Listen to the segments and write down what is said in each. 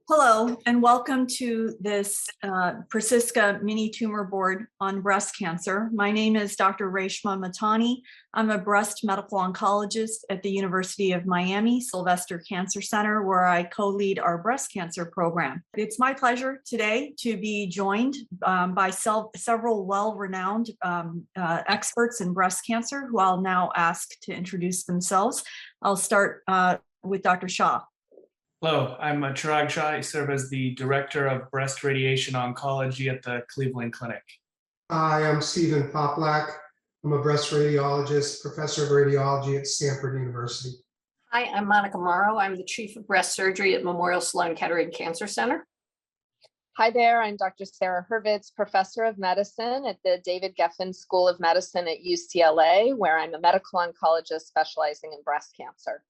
Hello, and welcome to this PrecisCa mini tumor board on breast cancer. My name is Dr. Reshma Matani. I'm a breast medical oncologist at the University of Miami Sylvester Cancer Center, where I co-lead our breast cancer program. It's my pleasure today to be joined by several well-renowned experts in breast cancer, who I'll now ask to introduce themselves. I'll start with Dr. Shah. Hello, I'm Chirag Shah. I serve as the Director of Breast Radiation Oncology at the Cleveland Clinic. Hi, I'm Stephen Poplack. I'm a breast radiologist, professor of radiology at Stanford University. Hi, I'm Monica Morrow. I'm the Chief of Breast Surgery at Memorial Sloan Kettering Cancer Center. Hi there, I'm Dr. Sarah Hurvitz, Professor of Medicine at the David Geffen School of Medicine at UCLA, where I'm a medical oncologist specializing in breast cancer.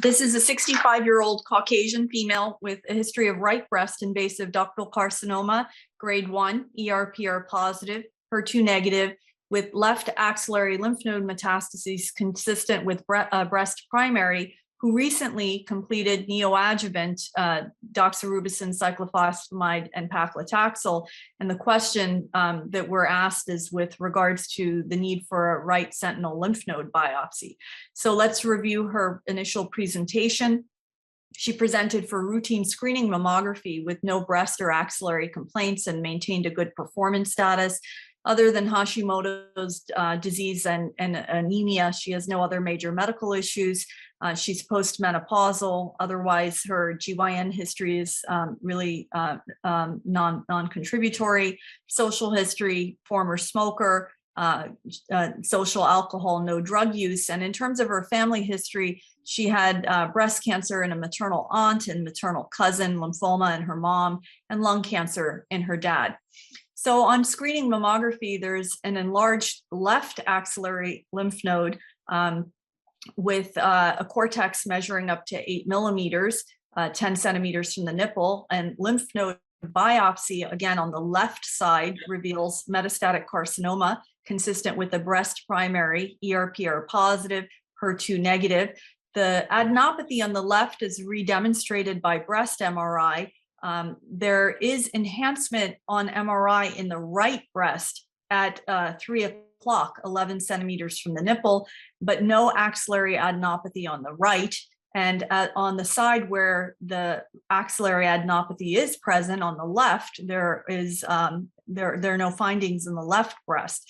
This is a 65-year-old Caucasian female with a history of right breast invasive ductal carcinoma, grade 1, ER/PR positive, HER2 negative, with left axillary lymph node metastases consistent with breast primary, who recently completed neoadjuvant doxorubicin, cyclophosphamide, and paclitaxel. And the question that we're asked is with regards to the need for a right sentinel lymph node biopsy. So let's review her initial presentation. She presented for routine screening mammography with no breast or axillary complaints and maintained a good performance status. Other than Hashimoto's disease and anemia, she has no other major medical issues. She's postmenopausal. Otherwise, her GYN history is really non-contributory. Social history, former smoker, social alcohol, no drug use. And in terms of her family history, she had breast cancer in a maternal aunt and maternal cousin, lymphoma in her mom, and lung cancer in her dad. So on screening mammography, there's an enlarged left axillary lymph node with a cortex measuring up to 8 millimeters, 10 centimeters from the nipple, and lymph node biopsy, again on the left side, reveals metastatic carcinoma consistent with the breast primary, ER/PR positive, HER2 negative. The adenopathy on the left is redemonstrated by breast MRI. There is enhancement on MRI in the right breast at 3 o'clock, 11 centimeters from the nipple, but no axillary adenopathy on the right. And on the side where the axillary adenopathy is present on the left, there are no findings in the left breast.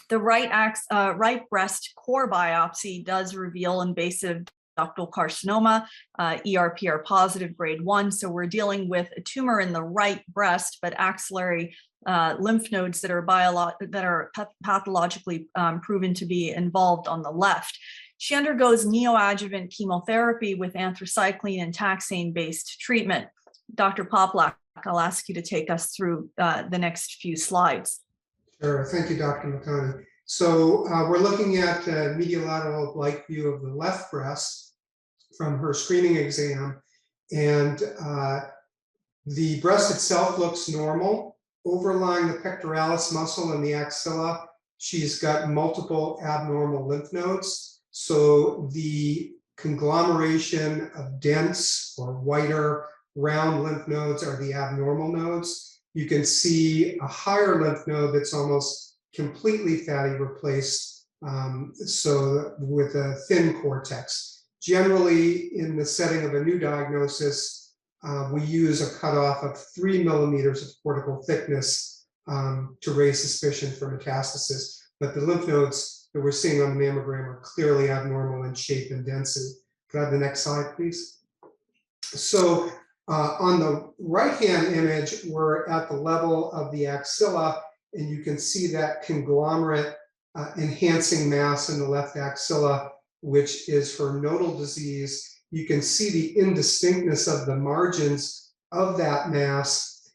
The right breast core biopsy does reveal invasive ductal carcinoma, ER/PR positive, grade 1. So we're dealing with a tumor in the right breast, but axillary lymph nodes that are pathologically proven to be involved on the left. She undergoes neoadjuvant chemotherapy with anthracycline and taxane-based treatment. Dr. Poplack, I'll ask you to take us through the next few slides. Sure, thank you, Dr. Matani. So we're looking at a medial oblique view of the left breast from her screening exam, and the breast itself looks normal. Overlying the pectoralis muscle and the axilla, she's got multiple abnormal lymph nodes. So the conglomeration of dense or whiter round lymph nodes are the abnormal nodes. You can see a higher lymph node that's almost completely fatty replaced, so with a thin cortex. Generally, in the setting of a new diagnosis, we use a cutoff of 3 millimeters of cortical thickness to raise suspicion for metastasis. But the lymph nodes that we're seeing on the mammogram are clearly abnormal in shape and density. Could I have the next slide, please? So on the right-hand image, we're at the level of the axilla, and you can see that conglomerate enhancing mass in the left axilla, which is her nodal disease. You can see the indistinctness of the margins of that mass,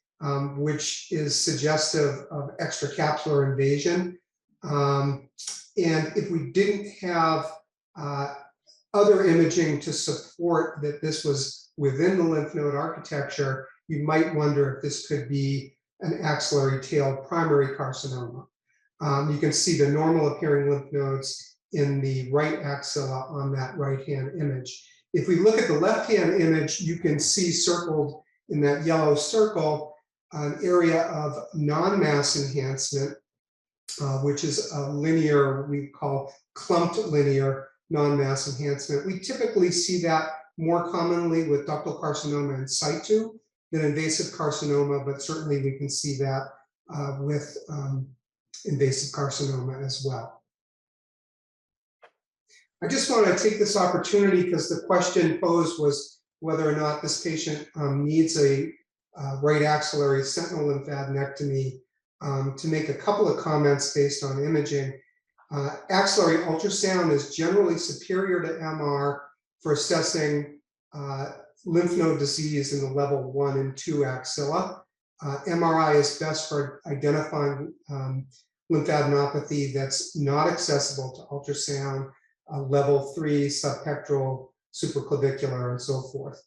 which is suggestive of extracapsular invasion. And if we didn't have other imaging to support that this was within the lymph node architecture, you might wonder if this could be an axillary tailed primary carcinoma. You can see the normal appearing lymph nodes in the right axilla on that right-hand image. If we look at the left-hand image, you can see circled in that yellow circle an area of non-mass enhancement, which is a linear, we call clumped linear non-mass enhancement. We typically see that more commonly with ductal carcinoma in situ than invasive carcinoma, but certainly we can see that with invasive carcinoma as well. I just want to take this opportunity because the question posed was whether or not this patient needs a right axillary sentinel lymphadenectomy, to make a couple of comments based on imaging. Axillary ultrasound is generally superior to MR for assessing lymph node disease in the level 1 and 2 axilla. MRI is best for identifying lymphadenopathy that's not accessible to ultrasound, level 3, subpectoral, supraclavicular, and so forth.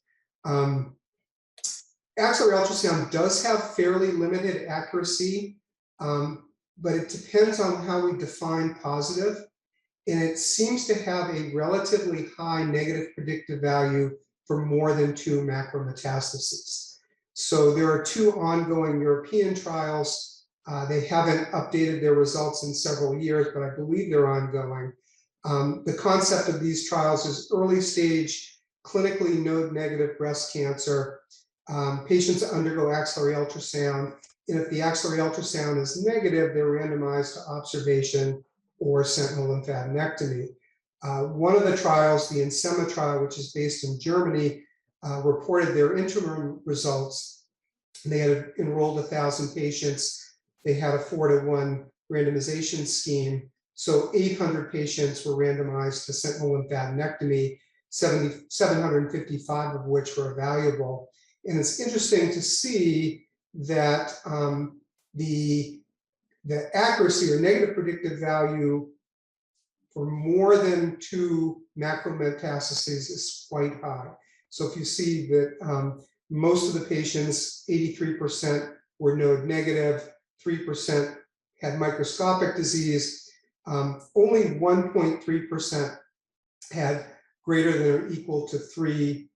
Axillary ultrasound does have fairly limited accuracy, but it depends on how we define positive. And it seems to have a relatively high negative predictive value for more than 2 macrometastases. So there are 2 ongoing European trials. They haven't updated their results in several years, but I believe they're ongoing. The concept of these trials is early stage, clinically node negative breast cancer. Patients undergo axillary ultrasound, and if the axillary ultrasound is negative, they're randomized to observation or sentinel lymphadenectomy. One of the trials, the Ensema trial, which is based in Germany, reported their interim results. They had enrolled 1,000 patients. They had a 4-to-1 randomization scheme. So 800 patients were randomized to sentinel lymphadenectomy, 755 of which were evaluable. And it's interesting to see that the accuracy or negative predictive value for more than 2 macrometastases is quite high. So if you see that most of the patients, 83% were node negative, 3% had microscopic disease, only 1.3% had greater than or equal to 3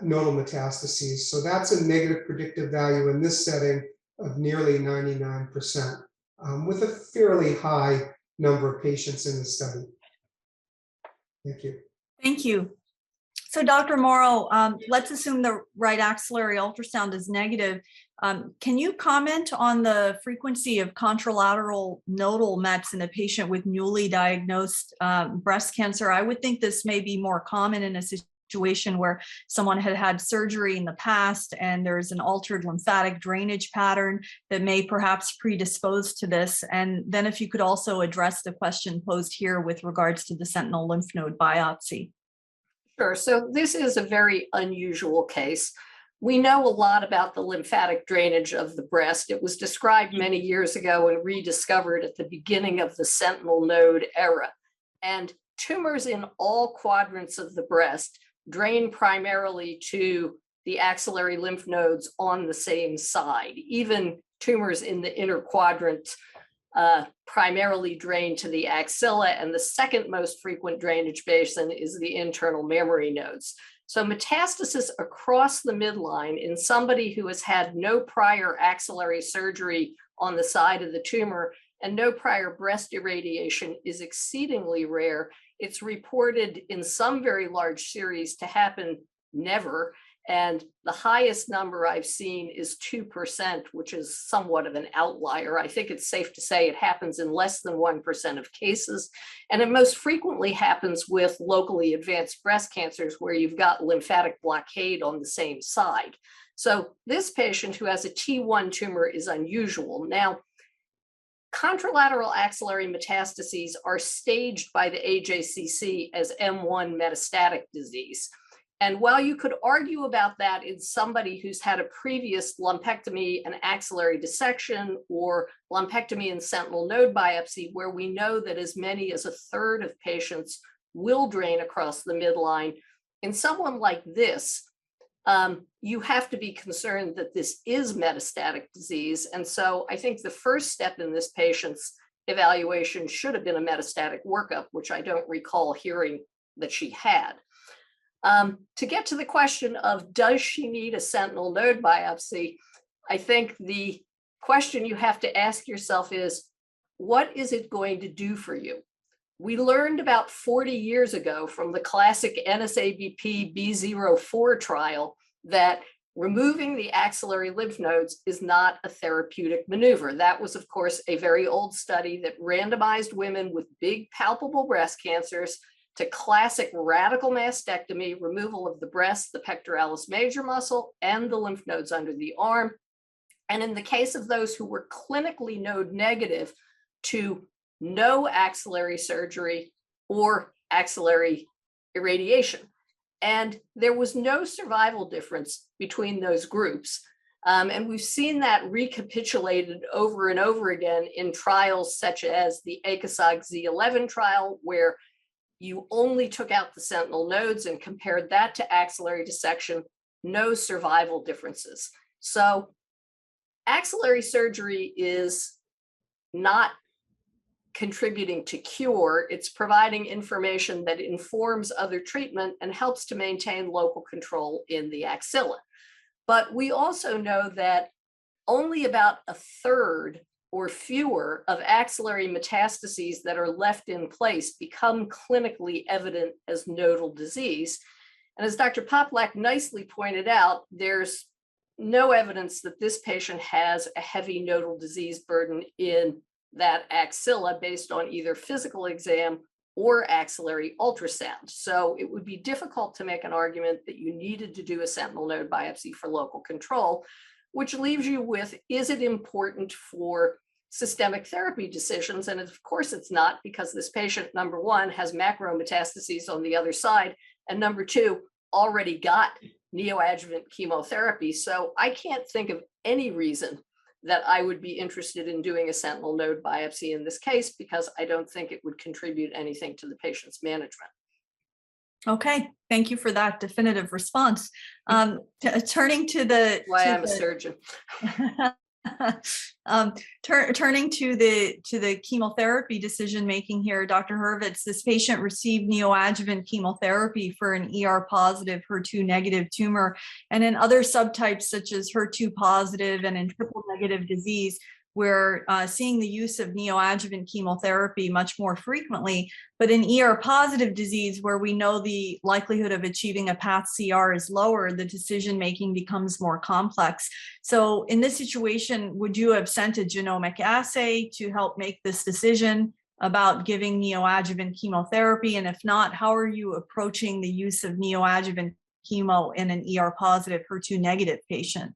nodal metastases. So that's a negative predictive value in this setting of nearly 99%, with a fairly high number of patients in the study. Thank you. Thank you. So Dr. Morrow, let's assume the right axillary ultrasound is negative. Can you comment on the frequency of contralateral nodal mets in a patient with newly diagnosed breast cancer? I would think this may be more common in a situation where someone had had surgery in the past and there's an altered lymphatic drainage pattern that may perhaps predispose to this. And then if you could also address the question posed here with regards to the sentinel lymph node biopsy. Sure. So this is a very unusual case. We know a lot about the lymphatic drainage of the breast. It was described many years ago and rediscovered at the beginning of the sentinel node era. And tumors in all quadrants of the breast drain primarily to the axillary lymph nodes on the same side. Even tumors in the inner quadrant primarily drain to the axilla, and the second most frequent drainage basin is the internal mammary nodes. So metastasis across the midline in somebody who has had no prior axillary surgery on the side of the tumor and no prior breast irradiation is exceedingly rare. It's reported in some very large series to happen never. And the highest number I've seen is 2%, which is somewhat of an outlier. I think it's safe to say it happens in less than 1% of cases. And it most frequently happens with locally advanced breast cancers where you've got lymphatic blockade on the same side. So this patient who has a T1 tumor is unusual. Now, contralateral axillary metastases are staged by the AJCC as M1 metastatic disease. And while you could argue about that in somebody who's had a previous lumpectomy and axillary dissection or lumpectomy and sentinel node biopsy, where we know that as many as 1/3 of patients will drain across the midline, in someone like this, you have to be concerned that this is metastatic disease. And so I think the first step in this patient's evaluation should have been a metastatic workup, which I don't recall hearing that she had. To get to the question of does she need a sentinel node biopsy, I think the question you have to ask yourself is, what is it going to do for you? We learned about 40 years ago from the classic NSABP B04 trial that removing the axillary lymph nodes is not a therapeutic maneuver. That was, of course, a very old study that randomized women with big palpable breast cancers to classic radical mastectomy, removal of the breast, the pectoralis major muscle, and the lymph nodes under the arm. And in the case of those who were clinically node negative, to no axillary surgery or axillary irradiation. And there was no survival difference between those groups. And we've seen that recapitulated over and over again in trials such as the ACOSOG Z11 trial, where you only took out the sentinel nodes and compared that to axillary dissection, no survival differences. So axillary surgery is not contributing to cure. It's providing information that informs other treatment and helps to maintain local control in the axilla. But we also know that only about a third or fewer of axillary metastases that are left in place become clinically evident as nodal disease. And as Dr. Poplack nicely pointed out, there's no evidence that this patient has a heavy nodal disease burden in that axilla based on either physical exam or axillary ultrasound. So it would be difficult to make an argument that you needed to do a sentinel node biopsy for local control, which leaves you with, is it important for systemic therapy decisions? And of course it's not, because this patient, number one, has macrometastases on the other side, and number two, already got neoadjuvant chemotherapy. So I can't think of any reason that I would be interested in doing a sentinel node biopsy in this case, because I don't think it would contribute anything to the patient's management. Okay, thank you for that definitive response. Turning to the— Why I'm a surgeon. Turning to the chemotherapy decision making here, Dr. Hurvitz, this patient received neoadjuvant chemotherapy for an ER positive, HER2 negative tumor, and in other subtypes such as HER2 positive and in triple negative disease, we're seeing the use of neoadjuvant chemotherapy much more frequently. But in ER positive disease, where we know the likelihood of achieving a path CR is lower, the decision making becomes more complex. So in this situation, would you have sent a genomic assay to help make this decision about giving neoadjuvant chemotherapy? And if not, how are you approaching the use of neoadjuvant chemo in an ER positive, HER2 negative patient?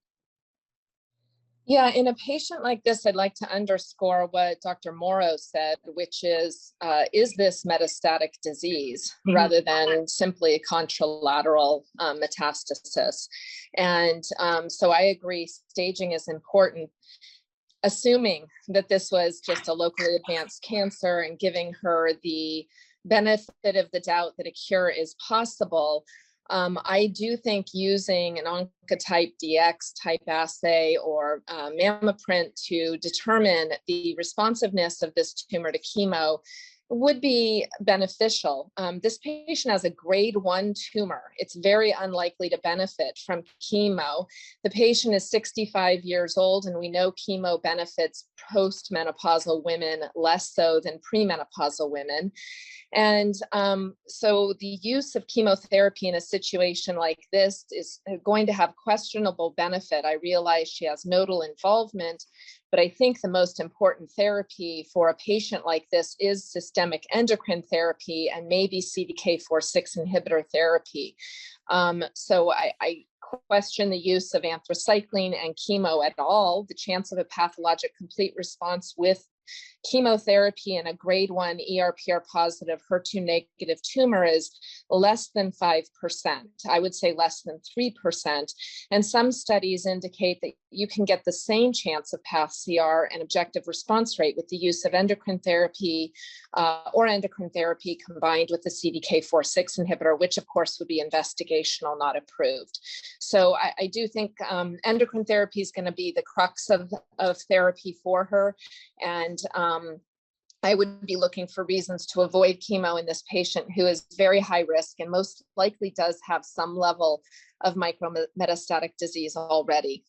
Yeah, in a patient like this, I'd like to underscore what Dr. Morrow said, which is this metastatic disease rather than simply a contralateral metastasis? And so I agree, staging is important. Assuming that this was just a locally advanced cancer and giving her the benefit of the doubt that a cure is possible, I do think using an Oncotype DX type assay or MammaPrint to determine the responsiveness of this tumor to chemo would be beneficial. This patient has a grade 1 tumor. It's very unlikely to benefit from chemo. The patient is 65 years old, and we know chemo benefits postmenopausal women less so than premenopausal women. And so the use of chemotherapy in a situation like this is going to have questionable benefit. I realize she has nodal involvement, but I think the most important therapy for a patient like this is systemic endocrine therapy and maybe CDK4/6 inhibitor therapy. So I question the use of anthracycline and chemo at all. The chance of a pathologic complete response with chemotherapy in a grade 1 ER/PR positive HER2 negative tumor is less than 5%. I would say less than 3%. And some studies indicate that you can get the same chance of path CR and objective response rate with the use of endocrine therapy or endocrine therapy combined with the CDK4/6 inhibitor, which of course would be investigational, not approved. So I do think endocrine therapy is going to be the crux of therapy for her. And I would be looking for reasons to avoid chemo in this patient who is very high risk and most likely does have some level of micrometastatic disease already.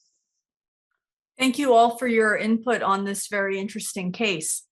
Thank you all for your input on this very interesting case.